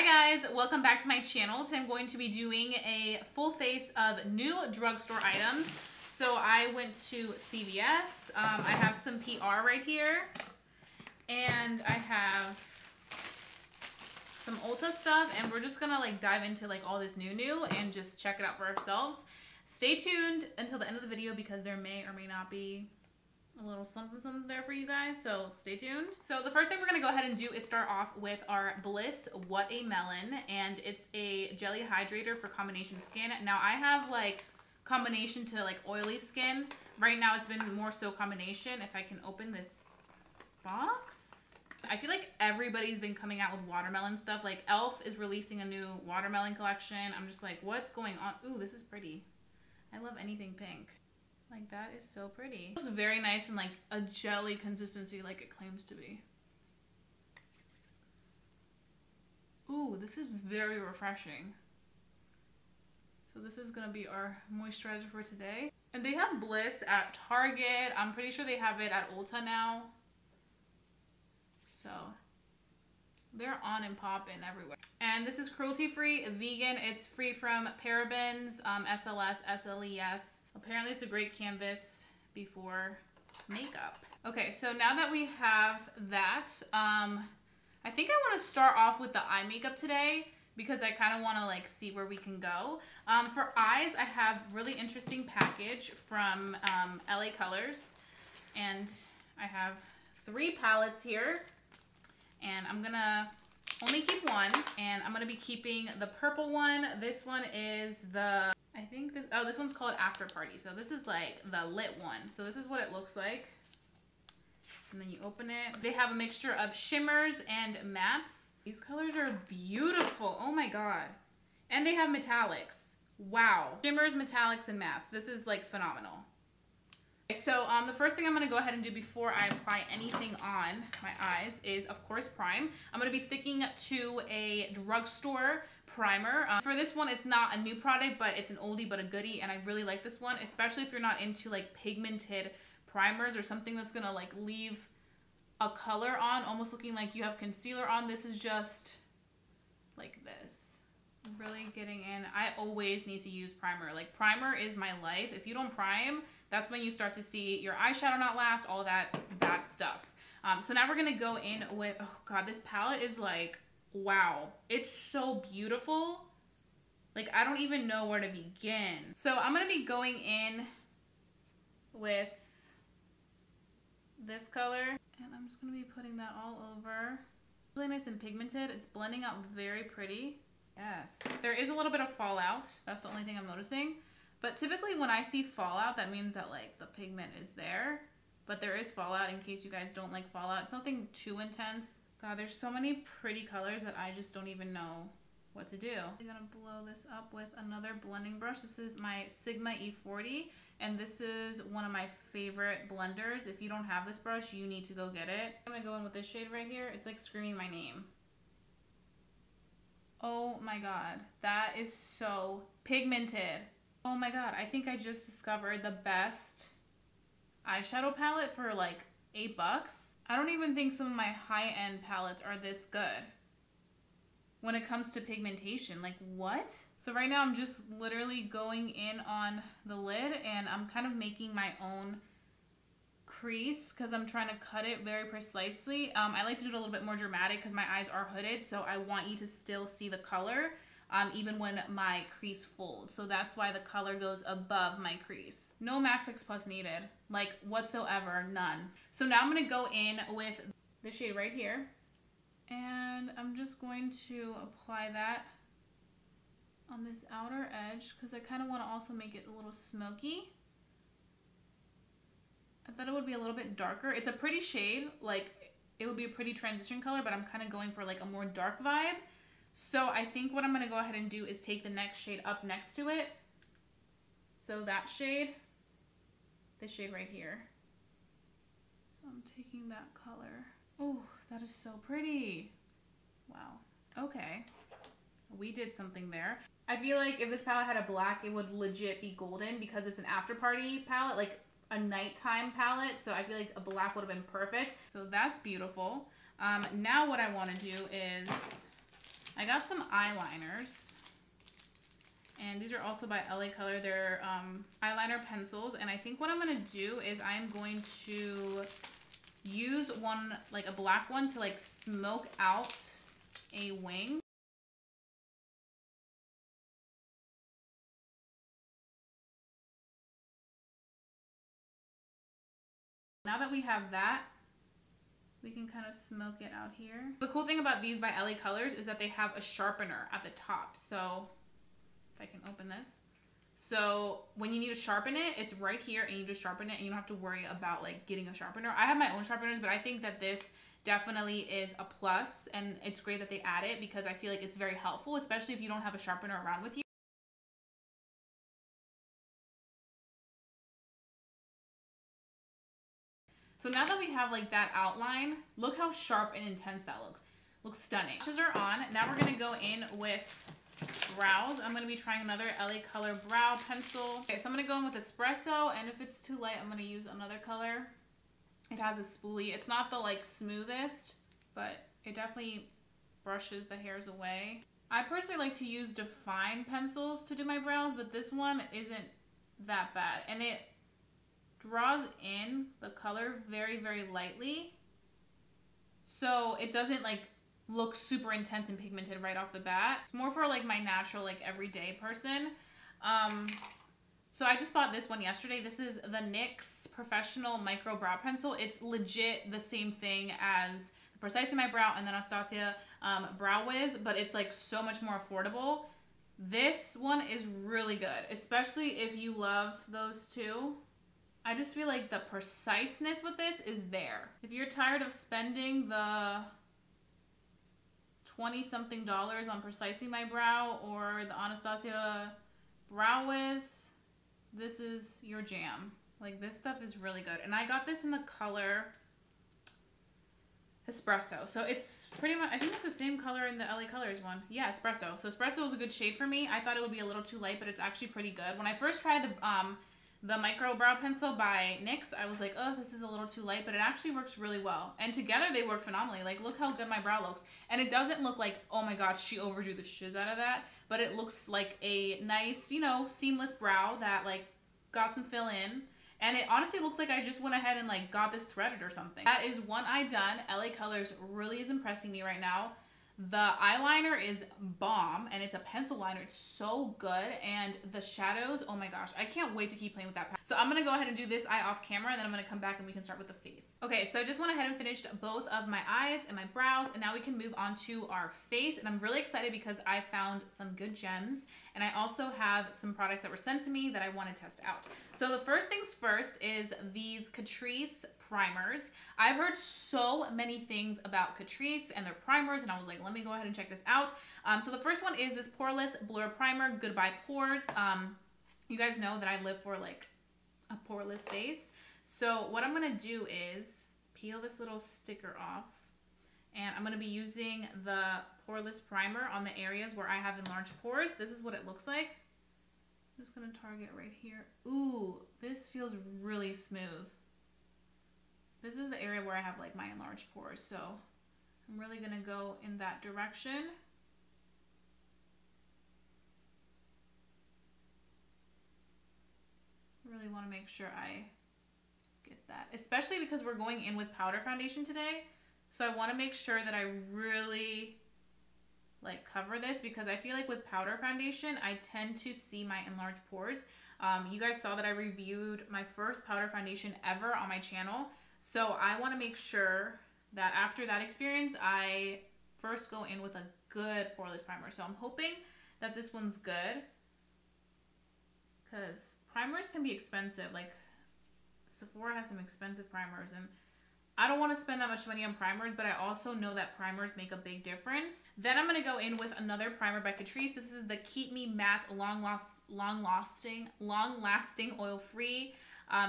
Hi guys, welcome back to my channel. Today I'm going to be doing a full face of new drugstore items. So I went to CVS. I have some PR right here. And I have some Ulta stuff. And we're just gonna like dive into like all this new and just check it out for ourselves. Stay tuned until the end of the video because there may or may not be a little something there for you guys, so stay tuned. So the first thing we're gonna go ahead and do is start off with our Bliss What a Melon, and it's a jelly hydrator for combination skin. Now I have like combination to like oily skin. Right now it's been more so combination. If I can open this box. I feel like everybody's been coming out with watermelon stuff. Like e.l.f. is releasing a new watermelon collection. I'm just like, what's going on? Ooh, this is pretty. I love anything pink. Like, that is so pretty. It's very nice and like a jelly consistency like it claims to be. Ooh, this is very refreshing. So this is gonna be our moisturizer for today. And they have Bliss at Target. I'm pretty sure they have it at Ulta now. So they're on and popping everywhere. And this is cruelty-free, vegan. It's free from parabens, SLS, SLES. Apparently it's a great canvas before makeup. Okay, so now that we have that, I think I want to start off with the eye makeup today because I kind of want to like see where we can go. For eyes, I have really interesting package from LA Colors. And I have 3 palettes here. And I'm gonna only keep one, and I'm gonna be keeping the purple one. This one is the, I think this, oh, this one's called After Party. So this is like the lit one. So this is what it looks like. And then you open it. They have a mixture of shimmers and mattes. These colors are beautiful. Oh my God. And they have metallics. Wow. Shimmers, metallics, and mattes. This is like phenomenal. So the first thing I'm going to go ahead and do before I apply anything on my eyes is, of course, prime. I'm going to be sticking to a drugstore primer. For this one, it's not a new product, but it's an oldie but a goodie, and I really like this one, especially if you're not into like pigmented primers or something that's going to like leave a color on, almost looking like you have concealer on. This is just like this. Really getting in. I always need to use primer. Like, primer is my life. If you don't prime, that's when you start to see your eyeshadow not last, all that stuff. So now we're gonna go in with, oh God, this palette is like, wow. It's so beautiful. Like, I don't even know where to begin. So I'm gonna be going in with this color, and I'm just gonna be putting that all over. Really nice and pigmented. It's blending out very pretty. Yes. There is a little bit of fallout. That's the only thing I'm noticing. But typically when I see fallout, that means that like the pigment is there. But there is fallout in case you guys don't like fallout. It's nothing too intense. God, there's so many pretty colors that I just don't even know what to do. I'm gonna blow this up with another blending brush. This is my Sigma E40. And this is one of my favorite blenders. If you don't have this brush, you need to go get it. I'm gonna go in with this shade right here. It's like screaming my name. Oh my God, that is so pigmented. Oh my God, I think I just discovered the best eyeshadow palette for like $8. I don't even think some of my high-end palettes are this good when it comes to pigmentation. Like, what? So right now I'm just literally going in on the lid, and I'm kind of making my own crease because I'm trying to cut it very precisely. I like to do it a little bit more dramatic because my eyes are hooded, so I want you to still see the color even when my crease folds. So that's why the color goes above my crease. No MAC Fix Plus needed, like whatsoever, none. So now I'm going to go in with the shade right here, and I'm just going to apply that on this outer edge because I kind of want to also make it a little smoky. I thought it would be a little bit darker. It's a pretty shade, like it would be a pretty transition color, but I'm kind of going for like a more dark vibe. So I think what I'm gonna go ahead and do is take the next shade up next to it. So that shade, this shade right here. So I'm taking that color. Oh, that is so pretty. Wow, okay. We did something there. I feel like if this palette had a black, it would legit be golden because it's an after party palette. Like, a nighttime palette, so I feel like a black would have been perfect. So that's beautiful. Now what I want to do is I got some eyeliners. And these are also by LA Color. They're eyeliner pencils. And I think what I'm going to do is I'm going to use one, like a black one, to like smoke out a wing. Now that we have that, we can kind of smoke it out here. The cool thing about these by LA Colors is that they have a sharpener at the top. So if I can open this. So when you need to sharpen it, it's right here and you just sharpen it and you don't have to worry about like getting a sharpener. I have my own sharpeners, but I think that this definitely is a plus, and it's great that they add it because I feel like it's very helpful, especially if you don't have a sharpener around with you. So now that we have like that outline, look how sharp and intense that looks. Looks stunning. Lashes are on. Now we're gonna go in with brows. I'm gonna be trying another LA Color brow pencil. Okay, so I'm gonna go in with espresso, and if it's too light, I'm gonna use another color. It has a spoolie. It's not the like smoothest, but it definitely brushes the hairs away. I personally like to use define pencils to do my brows, but this one isn't that bad, and it draws in the color very, very lightly, so it doesn't like look super intense and pigmented right off the bat. It's more for like my natural, like everyday person. So I just bought this one yesterday. This is the NYX Professional Micro Brow Pencil. It's legit the same thing as Precise in My Brow and the Anastasia Brow Wiz, but it's like so much more affordable. This one is really good, especially if you love those two. I just feel like the preciseness with this is there. If you're tired of spending the $20-something on Precising My Brow or the Anastasia Brow Wiz, this is your jam. Like, this stuff is really good. And I got this in the color Espresso. So it's pretty much, I think it's the same color in the LA Colors one. Yeah, Espresso. So Espresso is a good shade for me. I thought it would be a little too light, but it's actually pretty good. When I first tried the micro brow pencil by NYX, I was like, oh, this is a little too light, but it actually works really well. And together they work phenomenally. Like, look how good my brow looks. And it doesn't look like, oh my god, she overdrew the shiz out of that, but it looks like a nice, you know, seamless brow that like got some fill in. And it honestly looks like I just went ahead and like got this threaded or something. That is one eye done. LA Colors really is impressing me right now. The eyeliner is bomb, and it's a pencil liner. It's so good. And the shadows, oh my gosh, I can't wait to keep playing with that. So I'm gonna go ahead and do this eye off camera, and then I'm gonna come back and we can start with the face. Okay, so I just went ahead and finished both of my eyes and my brows, and now we can move on to our face. And I'm really excited because I found some good gems, and I also have some products that were sent to me that I want to test out. So the first things first is these Catrice primers. I've heard so many things about Catrice and their primers, and I was like, let me go ahead and check this out. So the first one is this Poreless Blur Primer, Goodbye Pores. You guys know that I live for like a poreless face. So what I'm gonna do is peel this little sticker off, and I'm gonna be using the Poreless Primer on the areas where I have enlarged pores. This is what it looks like. I'm just gonna target right here. Ooh, this feels really smooth. This is the area where I have like my enlarged pores, so I'm really gonna go in that direction. Really want to make sure I get that, especially because we're going in with powder foundation today. So I want to make sure that I really like cover this, because I feel like with powder foundation, I tend to see my enlarged pores. You guys saw that I reviewed my first powder foundation ever on my channel. So I want to make sure that after that experience, I first go in with a good poreless primer. So I'm hoping that this one's good, because primers can be expensive. Like, Sephora has some expensive primers, and I don't want to spend that much money on primers, but I also know that primers make a big difference. Then I'm going to go in with another primer by Catrice. This is the Keep Me Matte long-lasting oil-free.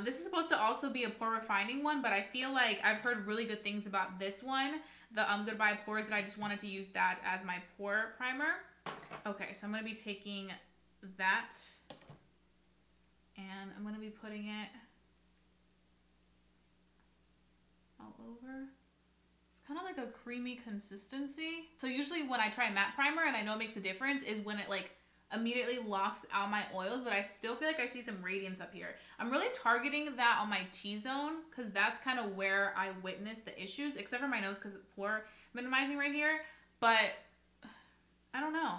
This is supposed to also be a pore refining one, but I feel like I've heard really good things about this one, the Goodbye Pores, that I just wanted to use that as my pore primer. Okay, so I'm going to be taking that, and I'm going to be putting it all over. It's kind of like a creamy consistency. So usually when I try matte primer, and I know it makes a difference, is when it like immediately locks out my oils, but I still feel like I see some radiance up here. I'm really targeting that on my T-zone because that's kind of where I witness the issues, except for my nose because it's pore minimizing right here. But I don't know.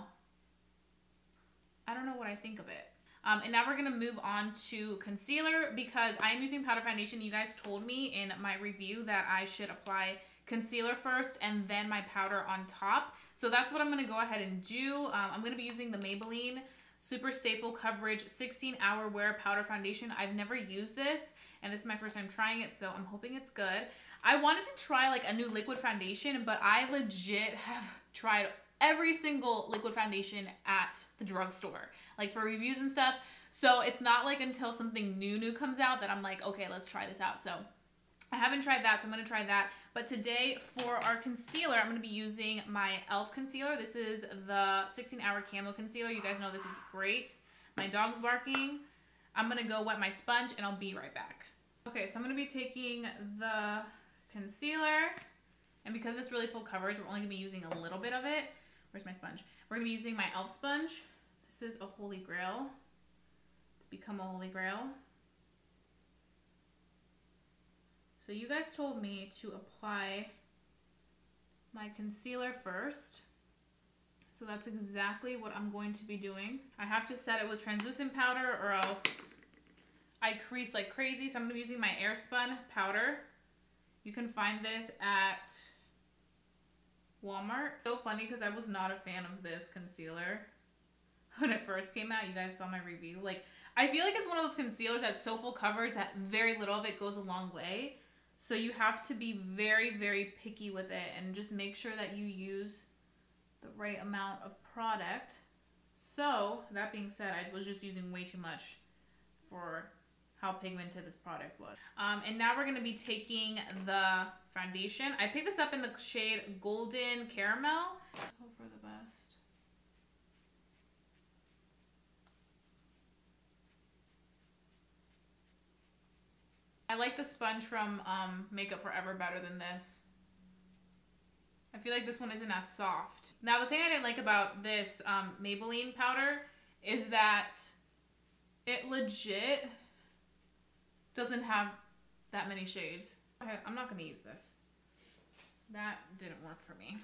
I don't know what I think of it. And now we're gonna move on to concealer because I'm using powder foundation. You guys told me in my review that I should apply concealer first and then my powder on top. So that's what I'm gonna go ahead and do. I'm gonna be using the Maybelline Super Stay Full Coverage 16-Hour Wear Powder Foundation. I've never used this, and this is my first time trying it, so I'm hoping it's good. I wanted to try like a new liquid foundation, but I legit have tried every single liquid foundation at the drugstore, like for reviews and stuff. So it's not like until something new comes out that I'm like, okay, let's try this out. So I haven't tried that, so I'm gonna try that. But today for our concealer, I'm gonna be using my e.l.f. concealer. This is the 16-Hour Camo Concealer. You guys know this is great. My dog's barking. I'm gonna go wet my sponge and I'll be right back. Okay, so I'm gonna be taking the concealer, and because it's really full coverage, we're only gonna be using a little bit of it. Where's my sponge? We're gonna be using my e.l.f. sponge. This is a holy grail. It's become a holy grail. So you guys told me to apply my concealer first. So that's exactly what I'm going to be doing. I have to set it with translucent powder or else I crease like crazy. So I'm gonna be using my Airspun powder. You can find this at Walmart. So funny because I was not a fan of this concealer when it first came out. You guys saw my review. Like, I feel like it's one of those concealers that's so full coverage that very little of it goes a long way. So you have to be very, very picky with it and just make sure that you use the right amount of product. So that being said, I was just using way too much for how pigmented this product was. And now we're gonna be taking the foundation. I picked this up in the shade Golden Caramel. Hope for the best. I like the sponge from Makeup Forever better than this. I feel like this one isn't as soft. Now the thing I didn't like about this Maybelline powder is that it legit doesn't have that many shades. Okay, I'm not gonna use this. That didn't work for me.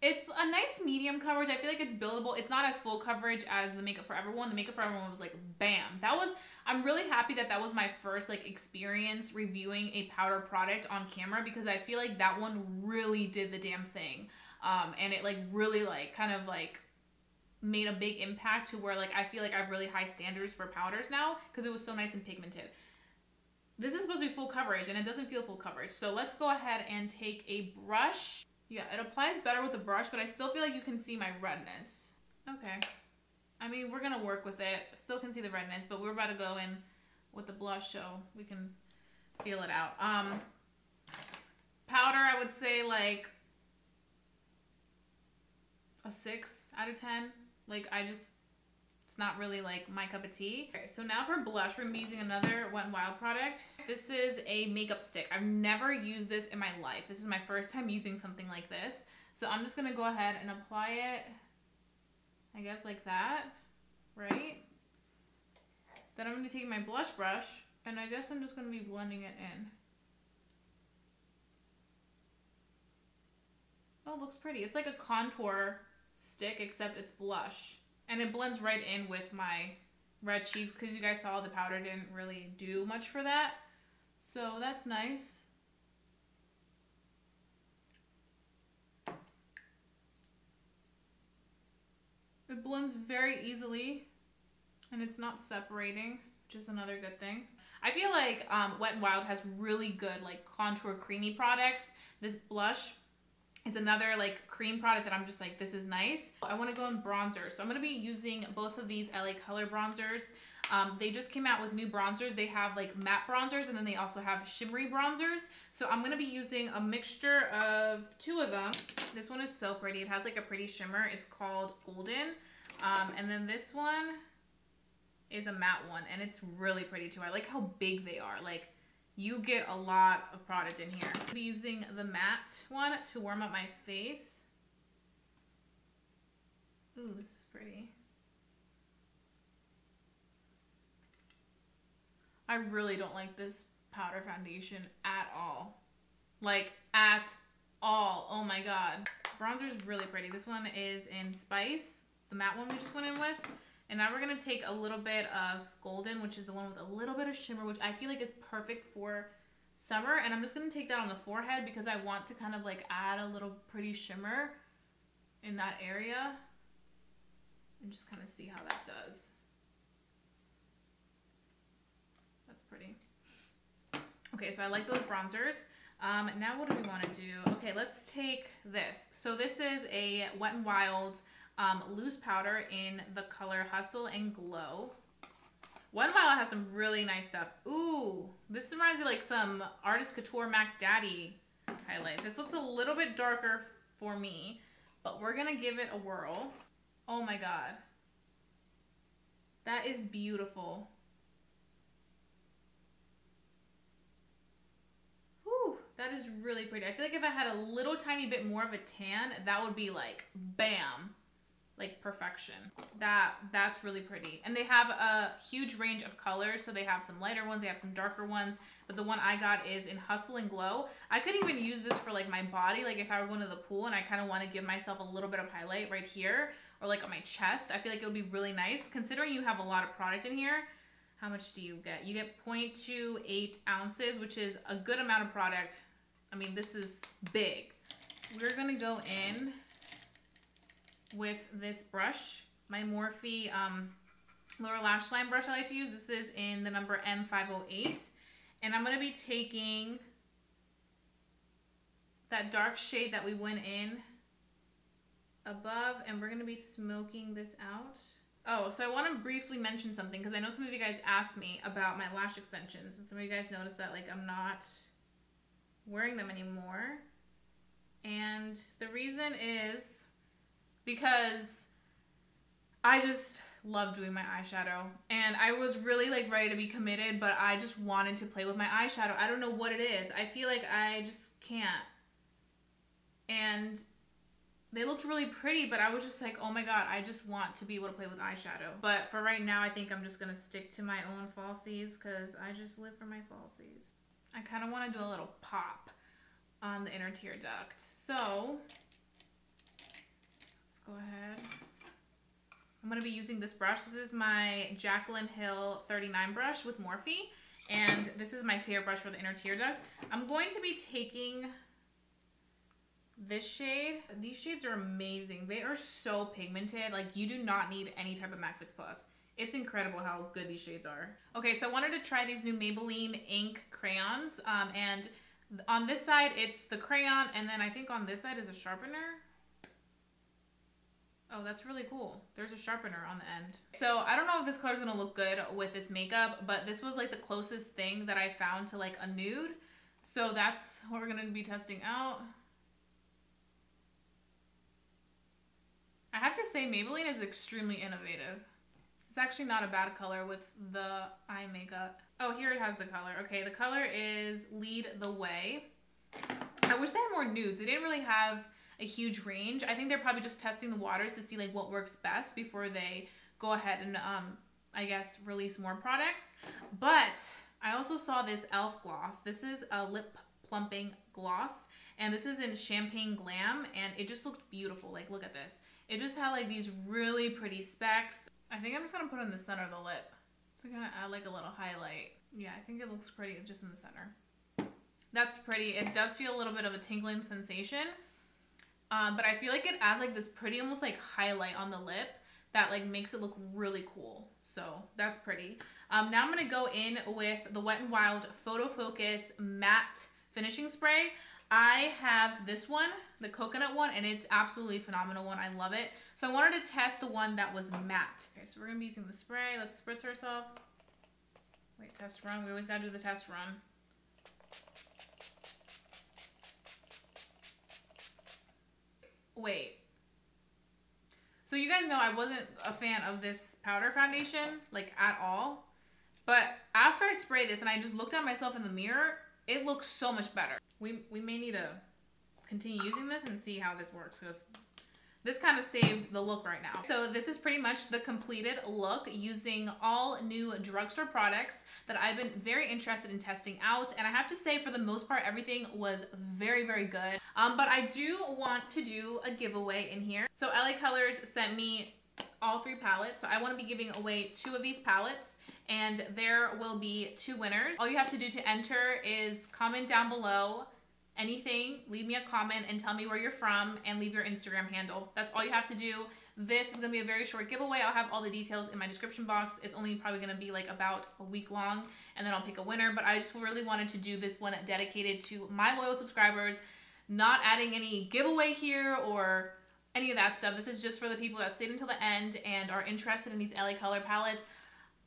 It's a nice medium coverage. I feel like it's buildable. It's not as full coverage as the Makeup Forever one. The Makeup Forever one was like, bam. I'm really happy that that was my first like experience reviewing a powder product on camera because I feel like that one really did the damn thing. And it like really like kind of like made a big impact to where like I feel like I have really high standards for powders now because it was so nice and pigmented. This is supposed to be full coverage and it doesn't feel full coverage. So let's go ahead and take a brush. Yeah, it applies better with the brush, but I still feel like you can see my redness. Okay. I mean, we're gonna work with it. Still can see the redness, but we're about to go in with the blush so we can feel it out. Powder, I would say like a 6 out of 10. Like it's not really like my cup of tea. Okay, so now for blush, we're using another Wet n Wild product. This is a makeup stick. I've never used this in my life. This is my first time using something like this. So I'm just gonna go ahead and apply it, I guess like that, right? Then I'm gonna take my blush brush and I guess I'm just gonna be blending it in. Oh, it looks pretty. It's like a contour stick except it's blush. And it blends right in with my red cheeks because you guys saw the powder didn't really do much for that. So that's nice. It blends very easily and it's not separating, which is another good thing. I feel like Wet n Wild has really good like contour creamy products. This blush is another like cream product that I'm just like, this is nice. I want to go in bronzer. So I'm going to be using both of these LA Color bronzers. They just came out with new bronzers. They have like matte bronzers and then they also have shimmery bronzers. So I'm going to be using a mixture of two of them. This one is so pretty. It has like a pretty shimmer. It's called Golden. And then this one is a matte one and it's really pretty too. I like how big they are. Like you get a lot of product in here. I'll be using the matte one to warm up my face. Ooh, this is pretty. I really don't like this powder foundation at all. Like, at all. Oh my god. Bronzer is really pretty. This one is in Spice, the matte one we just went in with. And now we're going to take a little bit of Golden, which is the one with a little bit of shimmer, which I feel like is perfect for summer. And I'm just going to take that on the forehead because I want to kind of like add a little pretty shimmer in that area. And just kind of see how that does. That's pretty. Okay, so I like those bronzers. Now what do we want to do? Okay, let's take this. So this is a Wet n Wild loose powder in the color Hustle and Glow. Wet n Wild has some really nice stuff. Ooh, this reminds me of like some Artist Couture Mac Daddy highlight. This looks a little bit darker for me, but we're gonna give it a whirl. Oh my god. That is beautiful. That is really pretty. I feel like if I had a little tiny bit more of a tan, that would be like, bam, like perfection. That's really pretty. And they have a huge range of colors. So they have some lighter ones, they have some darker ones, but the one I got is in Hustle and Glow. I could even use this for like my body, like if I were going to the pool and I kind of want to give myself a little bit of highlight right here or like on my chest. I feel like it would be really nice considering you have a lot of product in here. How much do you get? You get 0.28 ounces, which is a good amount of product. I mean, this is big. We're gonna go in with this brush, my Morphe lower lash line brush I like to use. This is in the number M508. And I'm gonna be taking that dark shade that we went in above, and we're gonna be smoking this out. Oh, so I wanna briefly mention something because I know some of you guys asked me about my lash extensions, and some of you guys noticed that like I'm not wearing them anymore. And the reason is because I just love doing my eyeshadow, and I was really like ready to be committed, but I just wanted to play with my eyeshadow. I don't know what it is. I feel like I just can't. And they looked really pretty, but I was just like, oh my god, I just want to be able to play with eyeshadow. But for right now, I think I'm just gonna stick to my own falsies because I just live for my falsies. I kind of want to do a little pop on the inner tear duct. So, let's go ahead. I'm going to be using this brush. This is my Jaclyn Hill 39 brush with Morphe. And this is my favorite brush for the inner tear duct. I'm going to be taking this shade. These shades are amazing. They are so pigmented. Like, you do not need any type of MAC Fix Plus. It's incredible how good these shades are. Okay, so I wanted to try these new Maybelline ink crayons. And on this side, it's the crayon. And then I think on this side is a sharpener. Oh, that's really cool. There's a sharpener on the end. So I don't know if this color is going to look good with this makeup, but this was like the closest thing that I found to like a nude. So that's what we're going to be testing out. I have to say Maybelline is extremely innovative. It's actually not a bad color with the eye makeup. Oh, here it has the color. Okay, the color is Lead the Way. I wish they had more nudes. They didn't really have a huge range. I think they're probably just testing the waters to see like what works best before they go ahead and I guess release more products. But I also saw this e.l.f. gloss. This is a lip plumping gloss, and this is in Champagne Glam, and it just looked beautiful. Like, look at this. It just had like these really pretty specks. I think I'm just gonna put it in the center of the lip. So I'm gonna add like a little highlight. Yeah, I think it looks pretty just in the center. That's pretty. It does feel a little bit of a tingling sensation. But I feel like it adds like this pretty almost like highlight on the lip that like makes it look really cool. So that's pretty. Now I'm gonna go in with the Wet n Wild Photo Focus Matte Finishing Spray. I have this one, the coconut one, and it's absolutely phenomenal one. I love it. So I wanted to test the one that was matte. Okay, so we're gonna be using the spray. Let's spritz ourselves. Wait, test run. We always gotta do the test run. Wait. So you guys know I wasn't a fan of this powder foundation, like at all. But after I spray this and I just looked at myself in the mirror, it looks so much better. We may need to continue using this and see how this works, because this kind of saved the look right now. So this is pretty much the completed look using all new drugstore products that I've been very interested in testing out. And I have to say, for the most part, everything was very, very good. But I do want to do a giveaway in here. So LA Colors sent me all 3 palettes. So I want to be giving away 2 of these palettes, and there will be 2 winners. All you have to do to enter is comment down below anything, leave me a comment and tell me where you're from and leave your Instagram handle. That's all you have to do. This is gonna be a very short giveaway. I'll have all the details in my description box. It's only probably gonna be like about a week long, and then I'll pick a winner. But I just really wanted to do this one dedicated to my loyal subscribers, not adding any giveaway here or any of that stuff. This is just for the people that stayed until the end and are interested in these LA Color palettes.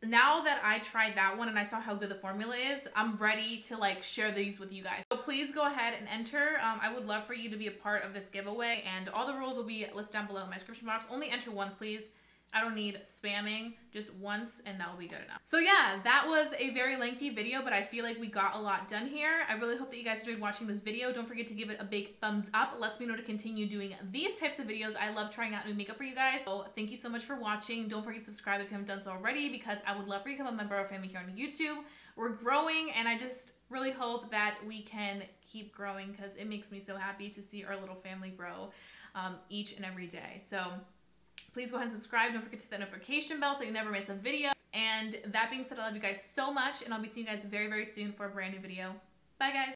Now that I tried that one and I saw how good the formula is, I'm ready to like share these with you guys. So please go ahead and enter. I would love for you to be a part of this giveaway, and all the rules will be listed down below in my description box. Only enter once, please. I don't need spamming, just once, and that will be good enough. So yeah, that was a very lengthy video, but I feel like we got a lot done here. I really hope that you guys enjoyed watching this video. Don't forget to give it a big thumbs up. It lets me know to continue doing these types of videos. I love trying out new makeup for you guys. So thank you so much for watching. Don't forget to subscribe if you haven't done so already, because I would love for you to become a member of our family here on YouTube. We're growing, and I just really hope that we can keep growing, because it makes me so happy to see our little family grow each and every day. So please go ahead and subscribe. Don't forget to hit that notification bell so you never miss a video. And that being said, I love you guys so much, and I'll be seeing you guys very, very soon for a brand new video. Bye, guys.